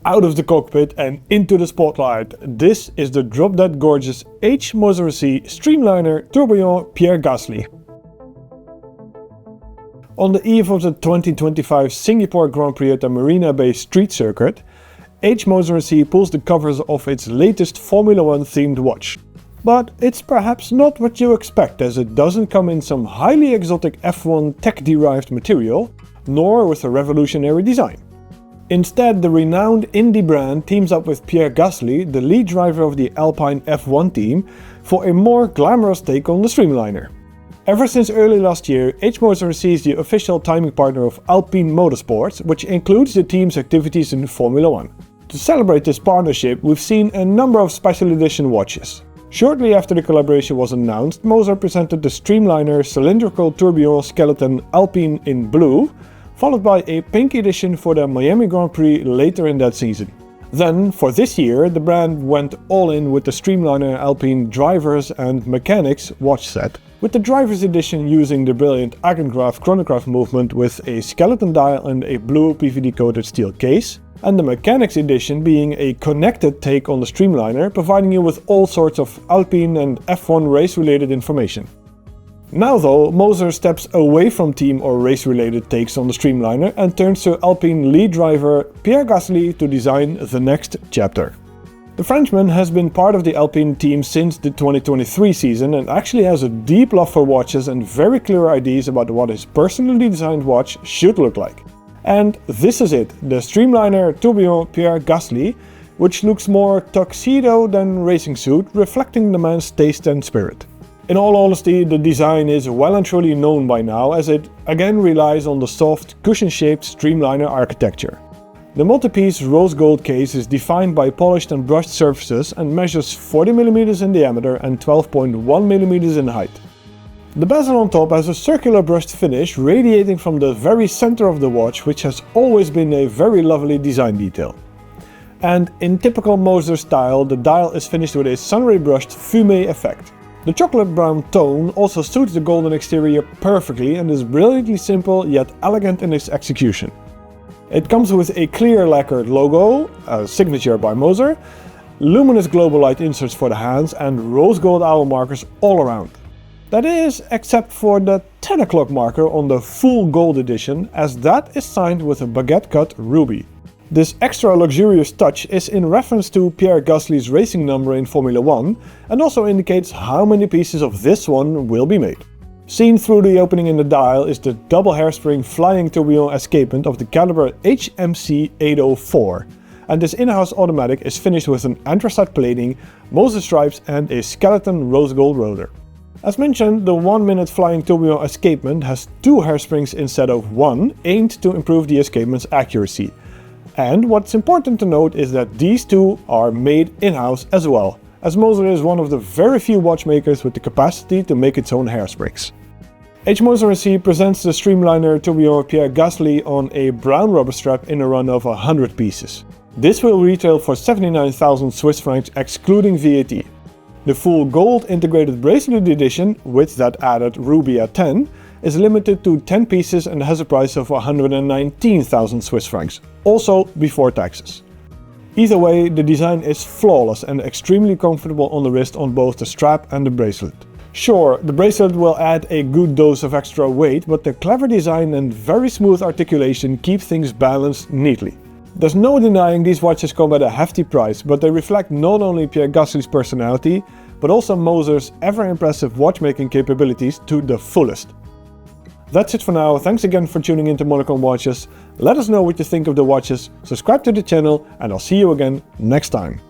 out of the cockpit and into the spotlight. This is the drop-dead gorgeous Moser Cie Streamliner Tourbillon Pierre Gasly. On the eve of the 2025 Singapore Grand Prix at the Marina Bay Street Circuit, Moser Cie pulls the covers off its latest Formula 1 themed watch. But it's perhaps not what you expect, as it doesn't come in some highly exotic F1 tech-derived material, nor with a revolutionary design. Instead, the renowned indie brand teams up with Pierre Gasly, the lead driver of the Alpine F1 team, for a more glamorous take on the Streamliner. Ever since early last year, Moser Cie is the official timing partner of Alpine Motorsports, which includes the team's activities in Formula 1. To celebrate this partnership, we've seen a number of special edition watches. Shortly after the collaboration was announced, Moser presented the Streamliner cylindrical tourbillon skeleton Alpine in blue, followed by a pink edition for the Miami Grand Prix later in that season. Then, for this year, the brand went all in with the Streamliner Alpine drivers and mechanics watch set, with the drivers edition using the brilliant Agengraph chronograph movement with a skeleton dial and a blue PVD coated steel case, and the Mechanics edition being a connected take on the Streamliner, providing you with all sorts of Alpine and F1 race related information. Now though, Moser steps away from team or race related takes on the Streamliner and turns to Alpine lead driver Pierre Gasly to design the next chapter. The Frenchman has been part of the Alpine team since the 2023 season and actually has a deep love for watches and very clear ideas about what his personally designed watch should look like. And this is it, the Streamliner Tourbillon Pierre Gasly, which looks more tuxedo than racing suit, reflecting the man's taste and spirit. In all honesty, the design is well and truly known by now, as it again relies on the soft, cushion-shaped Streamliner architecture. The multi-piece rose gold case is defined by polished and brushed surfaces and measures 40mm in diameter and 12.1mm in height. The bezel on top has a circular brushed finish radiating from the very center of the watch, which has always been a very lovely design detail. And in typical Moser style, the dial is finished with a sunray brushed fumé effect. The chocolate brown tone also suits the golden exterior perfectly and is brilliantly simple yet elegant in its execution. It comes with a clear lacquered logo, a signature by Moser, luminous global light inserts for the hands and rose gold hour markers all around. That is, except for the 10 o'clock marker on the full gold edition, as that is signed with a baguette cut ruby. This extra luxurious touch is in reference to Pierre Gasly's racing number in Formula 1 and also indicates how many pieces of this one will be made. Seen through the opening in the dial is the double hairspring flying tourbillon escapement of the caliber HMC 804, and this in-house automatic is finished with an anthracite plating, Moser stripes and a skeleton rose gold rotor. As mentioned, the 1-minute flying tourbillon escapement has 2 hairsprings instead of 1, aimed to improve the escapement's accuracy. And what's important to note is that these 2 are made in-house as well, as Moser is one of the very few watchmakers with the capacity to make its own hairsprings. Moser Cie presents the Streamliner Tourbillon Pierre Gasly on a brown rubber strap in a run of 100 pieces. This will retail for 79,000 Swiss francs excluding VAT. The full gold integrated bracelet edition, with that added ruby at 10, is limited to 10 pieces and has a price of 119,000 Swiss francs, also before taxes. Either way, the design is flawless and extremely comfortable on the wrist on both the strap and the bracelet. Sure, the bracelet will add a good dose of extra weight, but the clever design and very smooth articulation keep things balanced neatly. There's no denying these watches come at a hefty price, but they reflect not only Pierre Gasly's personality, but also Moser's ever-impressive watchmaking capabilities to the fullest. That's it for now, thanks again for tuning into Monochrome Watches. Let us know what you think of the watches, subscribe to the channel, and I'll see you again next time.